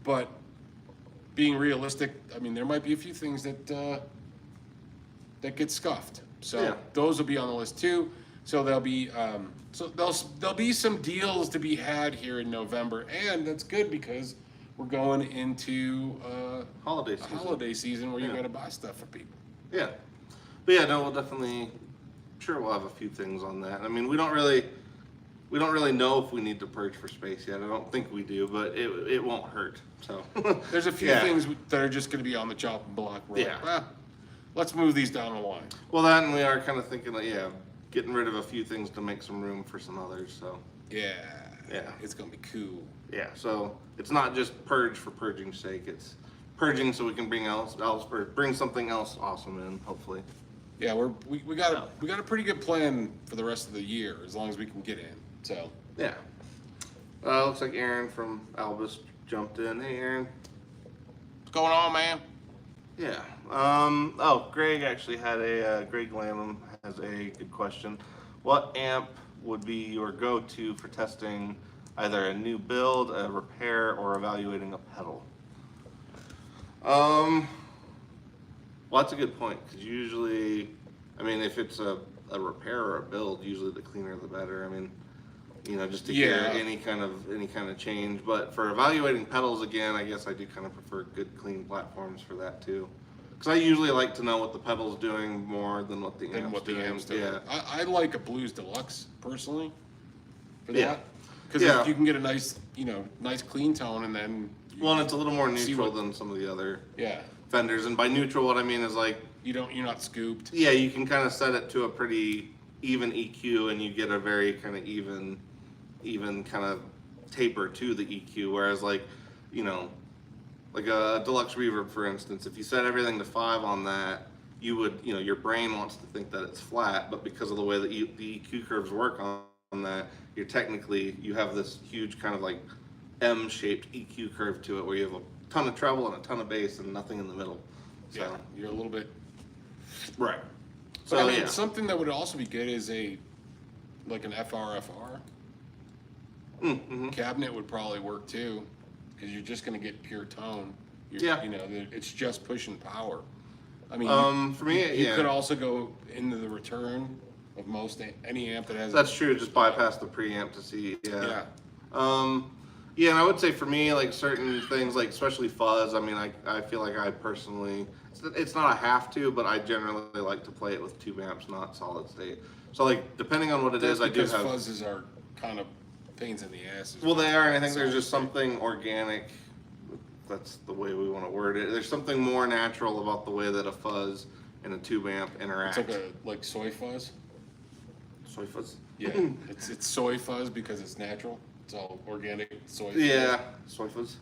But being realistic, I mean, there might be a few things that get scuffed. So those will be on the list too. So there'll be there'll be some deals to be had here in November, and that's good because we're going into holiday season where you got to buy stuff for people. Yeah, but yeah, no, we'll definitely. Sure, we'll have a few things on that. I mean, we don't really know if we need to purge for space yet. I don't think we do, but it won't hurt. So there's a few things that are just going to be on the chopping block. We're like, well, let's move these down the line. Well, that and we are kind of thinking that getting rid of a few things to make some room for some others. So yeah, it's gonna be cool. Yeah, so it's not just purge for purging's sake. It's purging so we can bring something else awesome in, hopefully. Yeah, we got a pretty good plan for the rest of the year as long as we can get in. So yeah, looks like Aaron from Albus jumped in. Hey, Aaron, what's going on, man? Yeah. Greg actually had Greg Lanham has a good question. What amp would be your go-to for testing either a new build, a repair, or evaluating a pedal? Well, that's a good point, because usually, I mean, if it's a repair or a build, usually the cleaner the better. I mean, just to hear any kind of change. But for evaluating pedals, again, I guess I do kind of prefer good, clean platforms for that too. Because I usually like to know what the pedal's doing more than what the amp's doing. Yeah. I like a Blues Deluxe personally for that. Because you can get a nice clean tone, and then and it's a little more neutral than some of the other Fenders. And by neutral, what I mean is like you're not scooped. Yeah, you can kind of set it to a pretty even EQ, and you get a very kind of even kind of taper to the EQ. Whereas like a deluxe reverb, for instance, if you set everything to 5 on that, you would, your brain wants to think that it's flat, but because of the way that the EQ curves work on that, you have this huge kind of like M-shaped EQ curve to it, where you have a ton of treble and a ton of bass and nothing in the middle. So you're a little bit right. So I mean, something that would also be good is an FRFR cabinet would probably work too. Because you're just going to get pure tone. It's just pushing power. I mean, for me, you could also go into the return of any amp that has. That's true. Just bypass the preamp to see. Yeah. And I would say for me, like certain things, like especially fuzz. I mean, I feel like I personally, it's not a have to, but I generally like to play it with tube amps, not solid state. So like depending on what it is, I do have. Because fuzzes are kind of pains in the ass. Well, they are, and I think there's just something organic. That's the way we want to word it. There's something more natural about the way that a fuzz and a tube amp interact. It's like soy fuzz. Soy fuzz. Yeah, it's soy fuzz because it's natural. It's all organic soy. Yeah, soy fuzz.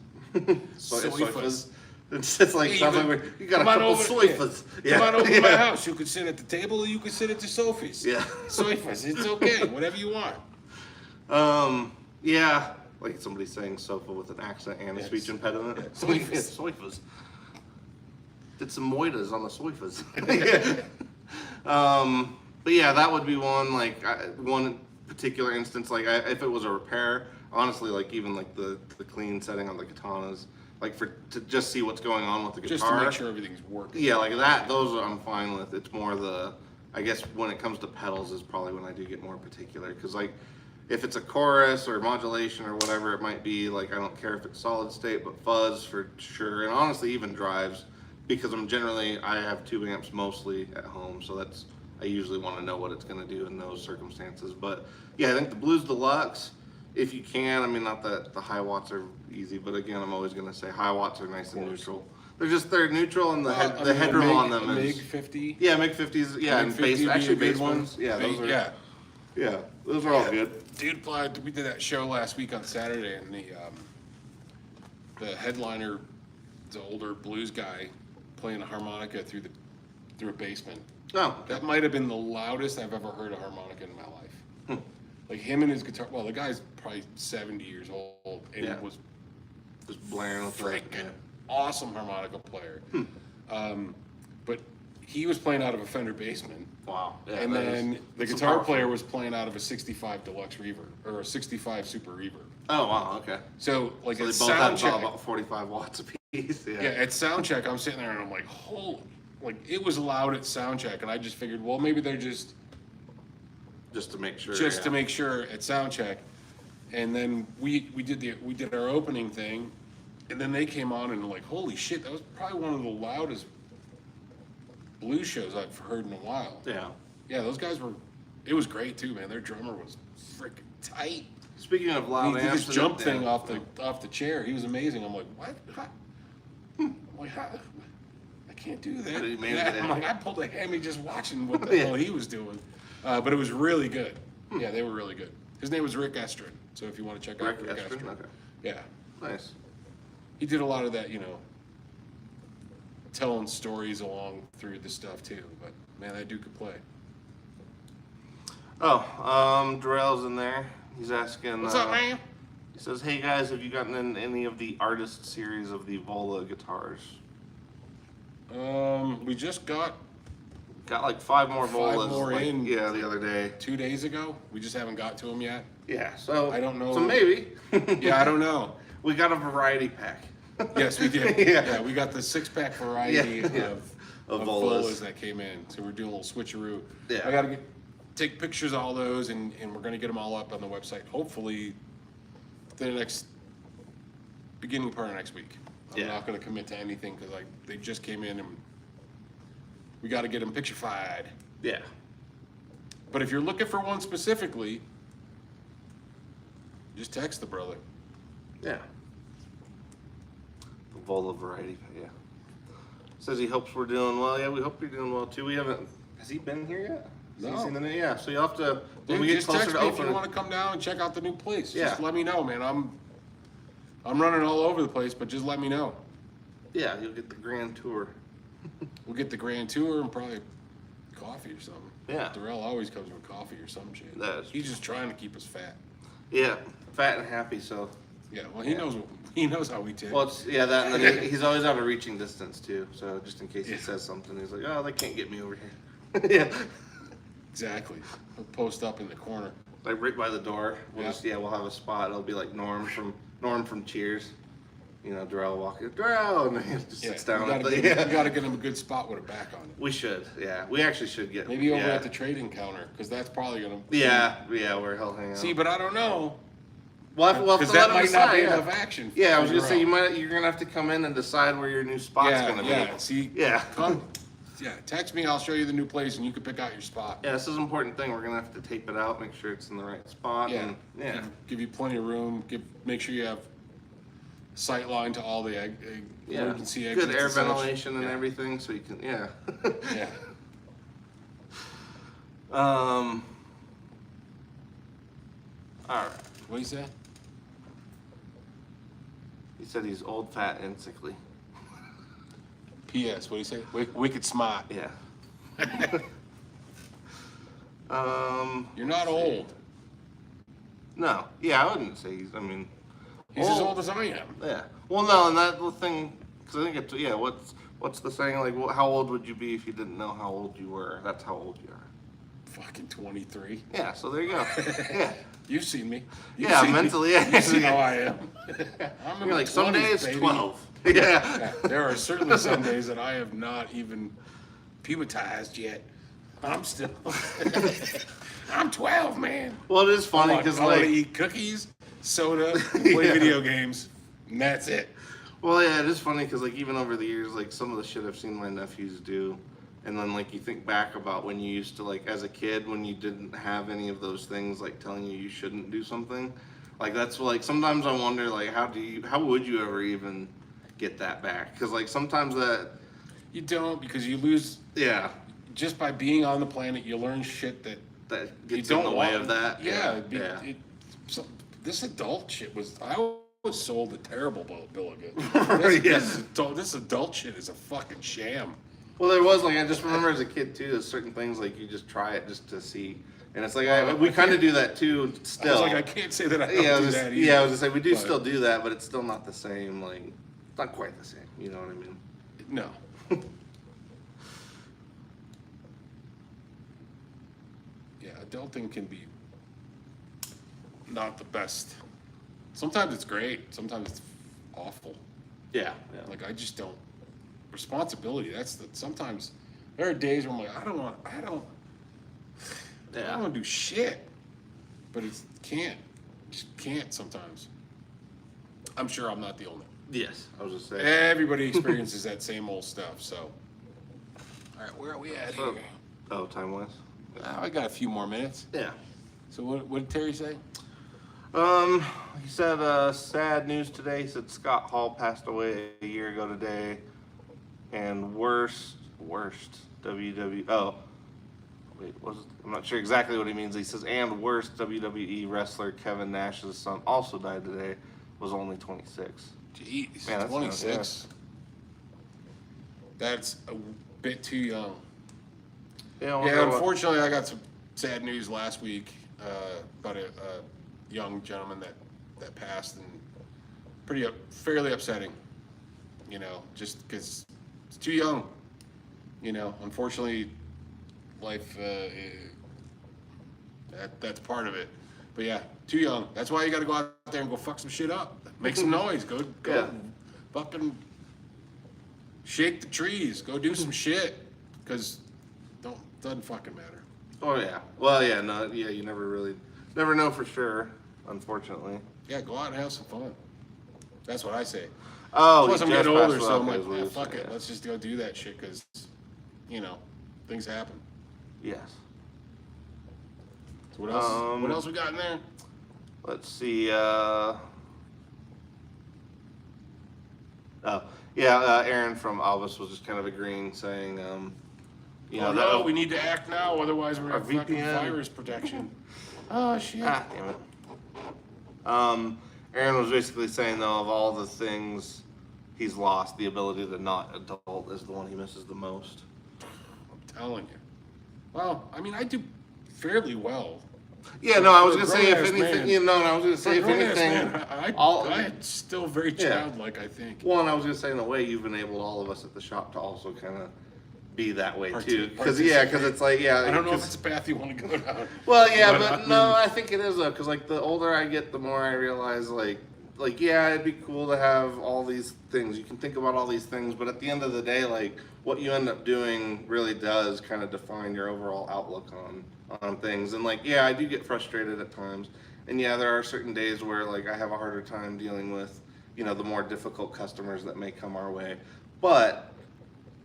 soy fuzz. It's like something where you got a couple soy fuzz. Yeah. Come on over to my house. You could sit at the table, or you could sit at the Sophie's. Yeah. Soy fuzz. It's okay. Whatever you want. Like somebody saying sofa with an accent and a speech impediment. Yeah. Soifas. Did some moitas on the soifas. But yeah, that would be one particular instance. Like if it was a repair, honestly, like even like the clean setting on the katanas, like to just see what's going on with the guitar. Just to make sure everything's working. Yeah, like that. Those I'm fine with. It's more I guess when it comes to pedals is probably when I do get more particular, because like if it's a chorus or modulation or whatever it might be, like I don't care if it's solid state, but fuzz for sure, and honestly even drives, because I have tube amps mostly at home, so I usually want to know what it's going to do in those circumstances. But yeah, I think the Blues Deluxe, if you can, I mean, not that the high watts are easy, but again, I'm always going to say high watts are nice and neutral. They're neutral, and the headroom on them is MiG 50. Yeah, MiG 50s. Yeah, and bass ones. Yeah, those are. Yeah, those are all good. Dude, we did that show last week on Saturday, and the headliner, the older blues guy, playing a harmonica through a basement. Oh, that might have been the loudest I've ever heard a harmonica in my life. Like him and his guitar. Well, the guy's probably 70 years old, and he was just blaring with freaking awesome harmonica player. But he was playing out of a Fender Basement. Wow. Yeah, and then the guitar player was playing out of a 65 Deluxe Reverb, or a 65 Super Reverb. Oh, wow, okay. So, like, so at they both sound have check, about 45 watts apiece. Yeah, at sound check, I'm sitting there and I'm like, holy, like, it was loud at sound check, and I just figured, well, maybe they're just to make sure. To make sure at sound check. And then we did our opening thing, and then they came on and like, holy shit, that was probably one of the loudest blues shows I've heard in a while. Yeah, those guys it was great too, man. Their drummer was freaking tight. Speaking of loud he did amps, this jump thing off the chair. He was amazing. I'm like, what? I'm like, how? I can't do that. I'm like, I pulled a hammy just watching what the hell he was doing. But it was really good. Yeah, they were really good. His name was Rick Estrin. So if you want to check out Rick Estrin. Okay. Yeah. Nice. He did a lot of that, telling stories along through the stuff too. But man, that dude could play. Oh, Darrell's in there. He's asking. What's up, man? He says, "Hey guys, have you gotten in any of the artist series of the Vola guitars?" We just got like 5 more Volas. 5 more in. Yeah, the other day. 2 days ago. We just haven't got to them yet. Yeah, so I don't know. So maybe. Yeah, I don't know. We got a variety pack. Yes, we did. Yeah, we got the 6-pack variety of Volas that came in. So we're doing a little switcheroo. Yeah. I gotta take pictures of all those, and we're gonna get them all up on the website. Hopefully, the beginning part of next week. I'm not gonna commit to anything because they just came in and we got to get them picture-fied. Yeah. But if you're looking for one specifically, just text the brother. Yeah. The Vola variety, yeah. Says he hopes we're doing well. Yeah, we hope you're doing well too. Has he been here yet? No. Yeah, so you'll have to, when we Dude, get just closer text to me open. if you want to come down and check out the new place. Yeah. Just let me know, man. I'm running all over the place, but just let me know. Yeah, you'll get the grand tour. We'll get the grand tour and probably coffee or something. Yeah. Darrell always comes with coffee or some shit. He's just trying to keep us fat. Yeah, fat and happy, so. Yeah, well, he knows how we tick. Well, that, and then he's always out of reaching distance too, so just in case he says something, he's like, oh, they can't get me over here. Yeah. Exactly. We'll post up in the corner. Like right by the door. We'll have a spot. It'll be like Norm from Cheers. Darrell walking, Darrell, and he just sits down. You got to get him a good spot with a back on it. We should, yeah. We actually should get maybe over at the trading counter, because that's probably gonna. Yeah, where he'll hang out. See, but I don't know. We'll have to that let might him not be decide, enough action. Yeah, I was gonna say you're gonna have to come in and decide where your new spot's gonna be. Yeah. See. Yeah. Come. Yeah. Text me. I'll show you the new place, and you can pick out your spot. Yeah, this is an important thing. We're gonna have to tape it out, make sure it's in the right spot. Yeah. And, Give you plenty of room. Make sure you have sight line to all the emergency exits. Good air ventilation and everything, so you can. Yeah. Yeah. All right. What do you say? He said he's old, fat, and sickly. P.S. What do you say? Wicked smart. Yeah. You're not old. No. Yeah, I wouldn't say he's as old as I am. Yeah. Well, no, and that the thing, because I think what's the saying? Like, how old would you be if you didn't know how old you were? That's how old you are. fucking 23. Yeah, so there you go. Yeah. You've seen me. Yeah, mentally, yeah. You see how I am. I'm You're like, some days, baby. 12. Yeah. There are certainly some days that I have not even pubertized yet. I'm still. I'm 12, man. Well, it is funny because I want like to eat cookies, soda, play video games, and that's it. Well, yeah, it is funny because like even over the years, like some of the shit I've seen my nephews do, and then like you think back about when you used to like as a kid when you didn't have any of those things like telling you shouldn't do something, like that's like sometimes I wonder like how would you ever even get that back? Because like sometimes that you don't because you lose. Yeah. Just by being on the planet, you learn shit that gets you don't in the way of that. Yeah. Yeah. So this adult shit was. I was sold a terrible bill of goods. This adult shit is a fucking sham. Well, there was like I just remember as a kid too. There's certain things like you just try it just to see, and it's like we kind of do that too. Still, I was like I can't say that I don't do that either. Yeah, I was gonna say we do still do that, but it's still not the same. Like it's not quite the same. You know what I mean? No. Yeah, adulting can be not the best. Sometimes it's great. Sometimes it's awful. Yeah. Like I just don't. Responsibility. Sometimes there are days where I'm like, I don't want to do shit. But just can't sometimes. I'm sure I'm not the only one. Yes, I was just saying. Everybody experiences that same old stuff. So, all right, where are we at here? Oh, time-wise? I got a few more minutes. Yeah. So what did Terry say? He said sad news today. He said Scott Hall passed away a year ago today. And worst WWE. Oh, wait, I'm not sure exactly what he means. He says, and worst WWE wrestler Kevin Nash's son also died today. Was only 26. Jeez, Man, 26. That's a bit too young. Yeah, unfortunately, I got some sad news last week about a young gentleman that passed, and fairly upsetting. You know, just because. It's too young, you know. Unfortunately, life that's part of it. But yeah, too young. That's why you got to go out there and go fuck some shit up, make some noise, go fucking shake the trees, go do some shit, because doesn't fucking matter. Oh yeah. Well yeah, no, yeah. You never know for sure. Unfortunately. Yeah, go out and have some fun. That's what I say. Oh, plus I'm getting older, so I'm like, man, fuck it, let's just go do that shit, because, you know, things happen. Yes. So what else? What else we got in there? Let's see. Aaron from Albus was just kind of agreeing, saying, we need to act now, otherwise we're having fucking virus protection. Oh shit. Ah, damn it. Aaron was basically saying, though, of all the things he's lost, the ability to not adult is the one he misses the most. I'm telling you. Well, I mean, I do fairly well. Yeah, no, I was going to say, if anything, I was going to say, if anything, I'm still very childlike, I think. Well, and I was going to say, in a way, you've enabled all of us at the shop to also kind of be that way, too. Because it's like, I don't know if it's a path you want to go down. Well, yeah, but no, I think it is, though, because, like, the older I get, the more I realize, like, yeah, it'd be cool to have all these things. You can think about all these things, but at the end of the day, like, what you end up doing really does kind of define your overall outlook on things. And, like, yeah, I do get frustrated at times. And, yeah, there are certain days where, like, I have a harder time dealing with, the more difficult customers that may come our way. But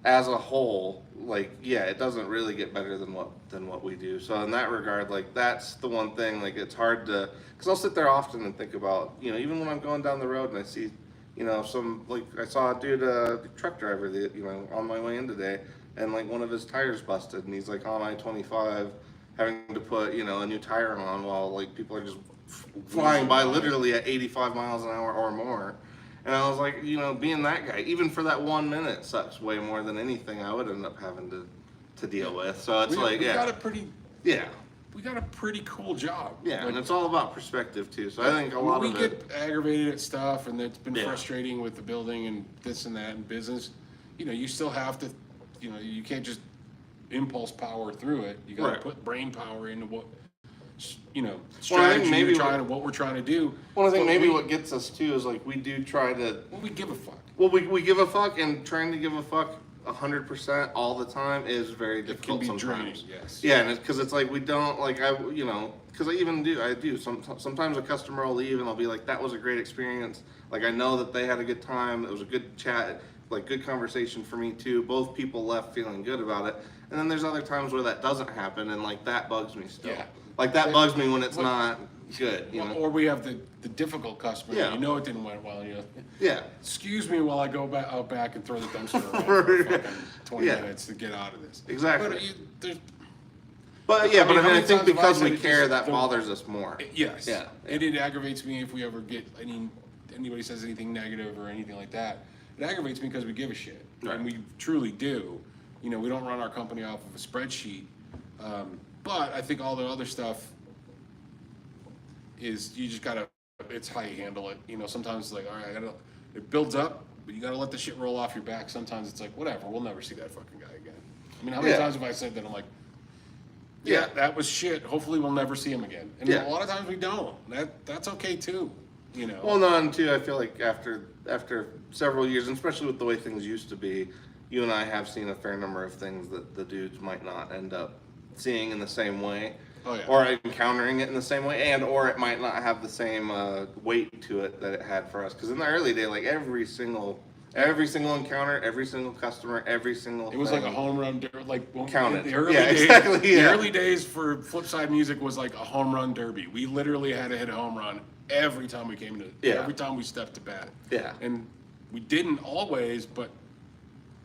as a whole, like, yeah, it doesn't really get better than what we do. So in that regard, like, that's the one thing, like, it's hard to, because I'll sit there often and think about, even when I'm going down the road and I see, some, like, I saw a dude, truck driver, on my way in today, and, like, one of his tires busted, and he's, like, on I-25, having to put, a new tire on while, like, people are just flying by literally at 85 miles an hour or more. And I was like, being that guy, even for that 1 minute, sucks way more than anything I would end up having to deal with. So it's we got a pretty cool job. Yeah, like, and it's all about perspective too. So I think a lot of it. We get aggravated at stuff, and it's been frustrating with the building and this and that and business. You still have to, you can't just impulse power through it. You got to put brain power into what, Well, strategy maybe what we're trying to do. Well, I think maybe what gets us too is like we do try to. Well, we give a fuck. Well, we give a fuck, and trying to give a fuck 100% all the time is very difficult It can be sometimes. draining, yes. Yeah, and because it's like we don't like because I do sometimes a customer will leave and I'll be like, that was a great experience. Like I know that they had a good time. It was a good chat, like good conversation for me too. Both people left feeling good about it. And then there's other times where that doesn't happen, and like that bugs me still. Yeah. Like that bugs me when it's not good. Or we have the difficult customer. Yeah. You know it didn't went well. Yeah. Excuse me while I go out back and throw the dumpster around for fucking 20 Yeah. minutes to get out of this. Exactly. But I mean, how I many think times have because I we said care, that bothers us more. Yes. Yeah. And it aggravates me if we ever get anybody says anything negative or anything like that. It aggravates me because we give a shit. Right. And we truly do. We don't run our company off of a spreadsheet. But I think all the other stuff is you just gotta, it's how you handle it. Sometimes it's like, all right, it builds up, but you gotta let the shit roll off your back. Sometimes it's like, whatever, we'll never see that fucking guy again. I mean, how many times have I said that? I'm like, yeah, that was shit. Hopefully we'll never see him again. And a lot of times we don't. That's okay too. Well, no, and too, I feel like after several years, and especially with the way things used to be, you and I have seen a fair number of things that the dudes might not end up seeing in the same way. Oh, yeah. Or encountering it in the same way, or it might not have the same weight to it that it had for us. Because in the early day, like every single encounter, every single customer, every single It was like a home run, counted. The early days, exactly. The early days for Flipside Music was like a home run derby. We literally had to hit a home run every time we came to, every time we stepped to bat. Yeah. And we didn't always, but.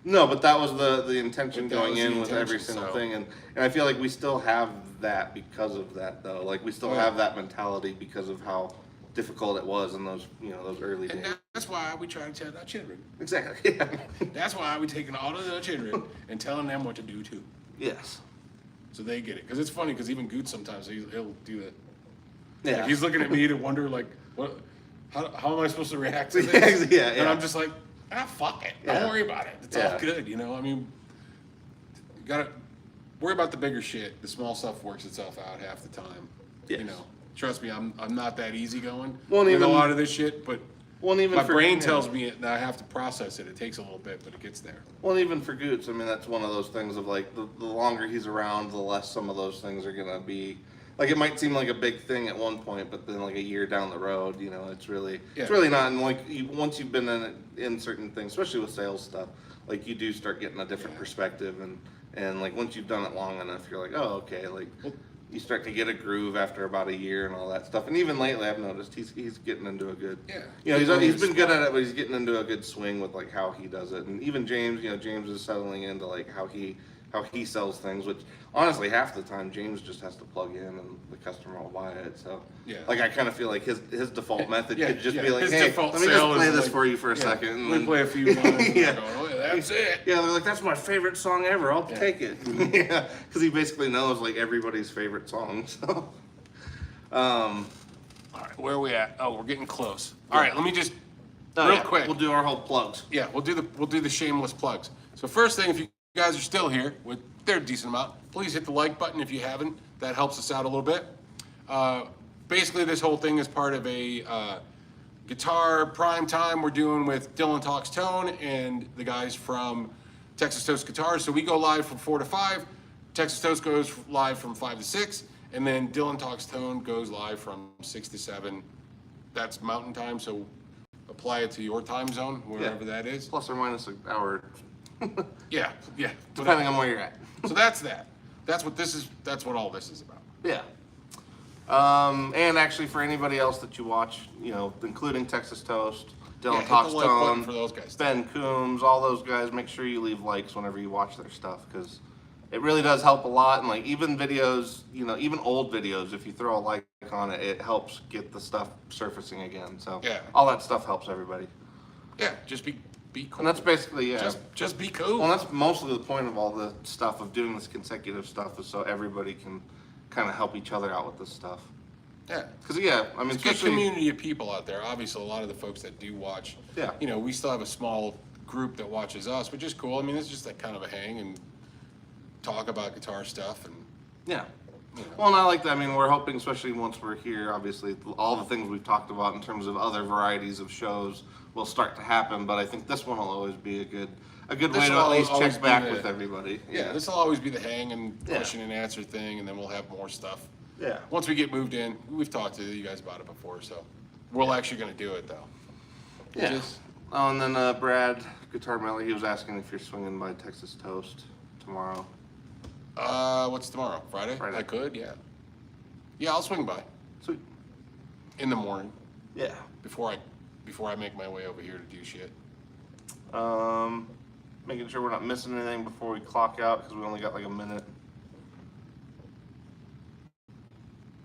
No, but that was the intention going in with every intention, single so. thing, and I feel like we still have that because of that though. Like we still have that mentality because of how difficult it was in those those early days. And that's why we try to tell our children. Exactly. Yeah. That's why we taking all of the children and telling them what to do too. Yes. So they get it. Because it's funny, because even Goots sometimes, he'll do that. Yeah. Like he's looking at me to wonder, like, how am I supposed to react to this? Yeah. And I'm just like, fuck it. Don't worry about it. It's all good, I mean, you gotta worry about the bigger shit. The small stuff works itself out half the time. Yes. Trust me, I'm not that easygoing Well, with even, a lot of this shit, but even my brain tells me it, and I have to process it. It takes a little bit, but it gets there. Well, even for Goots, I mean, that's one of those things of like the longer he's around, the less some of those things are gonna be. Like it might seem like a big thing at one point, but then like a year down the road, it's really not. And like once you've been in certain things, especially with sales stuff, like you do start getting a different perspective, and like once you've done it long enough, you're like, oh, okay, like you start to get a groove after about a year and all that stuff. And even lately, I've noticed he's getting into a good. Yeah. He's been good at it, but he's getting into a good swing with like how he does it. And even James, James is settling into like how he sells things, which honestly half the time James just has to plug in and the customer will buy it. So like I kind of feel like his default method could just be like, his hey, let me just play this for you for a second. And then play a few lines. Yeah. That's it. Yeah, they're like, that's my favorite song ever. I'll take it. Yeah, because he basically knows like everybody's favorite song. So, all right, where are we at? Oh, we're getting close. All right, let me just real quick. We'll do our whole plugs. Yeah, we'll do the shameless plugs. So first thing, if you guys are still here, they're a decent amount, please hit the like button if you haven't. That helps us out a little bit. Basically, this whole thing is part of a guitar prime time we're doing with Dylan Talks Tone and the guys from Texas Toast Guitars. So we go live from 4 to 5. Texas Toast goes live from 5 to 6. And then Dylan Talks Tone goes live from 6 to 7. That's mountain time, so apply it to your time zone, wherever that is. Plus or minus an hour. Yeah. Depending on where you're at. So that's that. That's what all this is about. Yeah. And actually for anybody else that you watch, including Texas Toast, Dylan Talks hit the like button Tone, for those guys. Ben Coombs, all those guys, make sure you leave likes whenever you watch their stuff, because it really does help a lot. And like even videos, even old videos, if you throw a like on it, it helps get the stuff surfacing again. So all that stuff helps everybody. Yeah, just be cool. And that's basically, Just be cool. Well, that's mostly the point of all the stuff of doing this consecutive stuff, is so everybody can kind of help each other out with this stuff. Yeah. Because, I mean, it's a good community of people out there. Obviously, a lot of the folks that do watch, we still have a small group that watches us, which is cool. I mean, it's just like kind of a hang, and talk about guitar stuff and. Yeah. You know. Well, and I like that. I mean, we're hoping, especially once we're here, obviously, all the things we've talked about in terms of other varieties of shows will start to happen. But I think this one will always be a good way to at least check back with everybody. Yeah, this will always be the hang and question and answer thing, and then we'll have more stuff. Yeah. Once we get moved in, we've talked to you guys about it before, so we're actually going to do it though. Yeah. Oh, and then Brad, Guitar Melly, he was asking if you're swinging by Texas Toast tomorrow. What's tomorrow? Friday? Friday. I could, yeah. Yeah, I'll swing by. Sweet. In the morning. Yeah. Before I make my way over here to do shit. Making sure we're not missing anything before we clock out because we only got like a minute.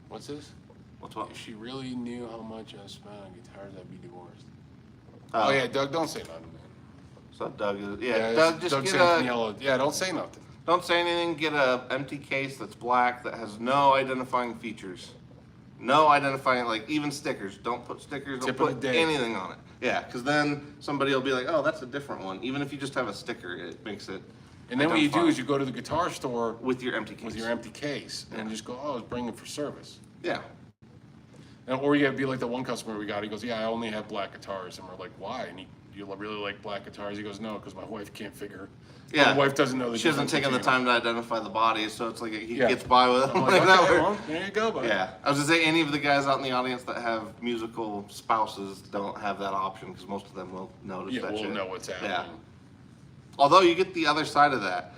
What's this? What's what? If she really knew how much I spent on guitars, I'd be divorced. Oh yeah, Doug, don't say nothing, man. So Doug is Doug, just Doug get sent me yellow. Yeah, don't say nothing. Don't say anything. Get a empty case that's black that has no identifying features. No identifying, like even stickers. Don't put stickers. Don't put anything on it. Yeah, because then somebody will be like, oh, that's a different one. Even if you just have a sticker, it makes it. And then what you do is you go to the guitar store with your empty case. And just go, oh, I was bringing it for service. Yeah. And, or you gotta be like the one customer we got. He goes, yeah, I only have black guitars. And we're like, why? And you really like black guitars? He goes, no, because my wife can't figure. Yeah. My wife doesn't know the She hasn't taken the time to identify the body, so it's like he gets by with it. I'm like, okay, well, there you go, buddy. Yeah. I was gonna say any of the guys out in the audience that have musical spouses don't have that option because most of them will notice that we'll shit. know what's happening. Yeah. Although you get the other side of that.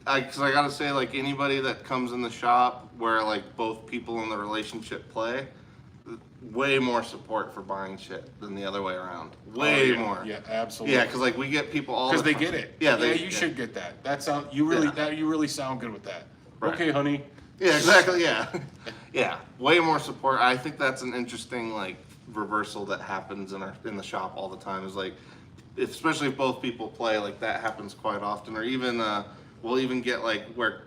Because I gotta say, like anybody that comes in the shop where like both people in the relationship play, way more support for buying shit than the other way around. Way more. Yeah, absolutely. Yeah, because like we get people all because they get it. Yeah, you should get that. That sound you really sound good with that. Right. Okay, honey. Yeah, exactly. Yeah, yeah. Way more support. I think that's an interesting like reversal that happens in the shop all the time. Is like, especially if both people play, like that happens quite often. Or even we'll even get like where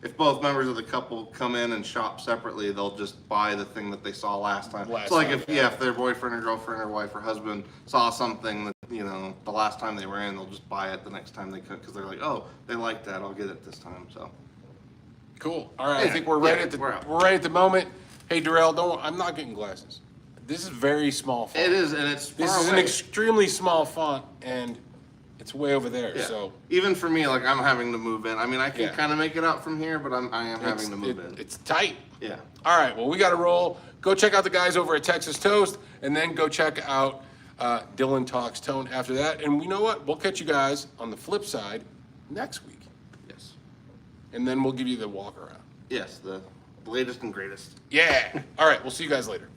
if both members of the couple come in and shop separately, they'll just buy the thing that they saw last time. So like if their boyfriend or girlfriend or wife or husband saw something that the last time they were in, they'll just buy it the next time they could because they're like, oh, they like that, I'll get it this time. So cool. All right, I think we're right at the moment. Hey, Darrell, I'm not getting glasses. This is very small font. It is, and this is an extremely small font, and it's way over there. Yeah. So even for me, like I'm having to move in. I mean, I can kind of make it out from here, but I am having to move in. It's tight. Yeah. All right. Well, we got to roll. Go check out the guys over at Texas Toast, and then go check out Dylan Talks Tone after that. And you know what? We'll catch you guys on the flip side next week. Yes. And then we'll give you the walk around. Yes, the latest and greatest. Yeah. All right. We'll see you guys later.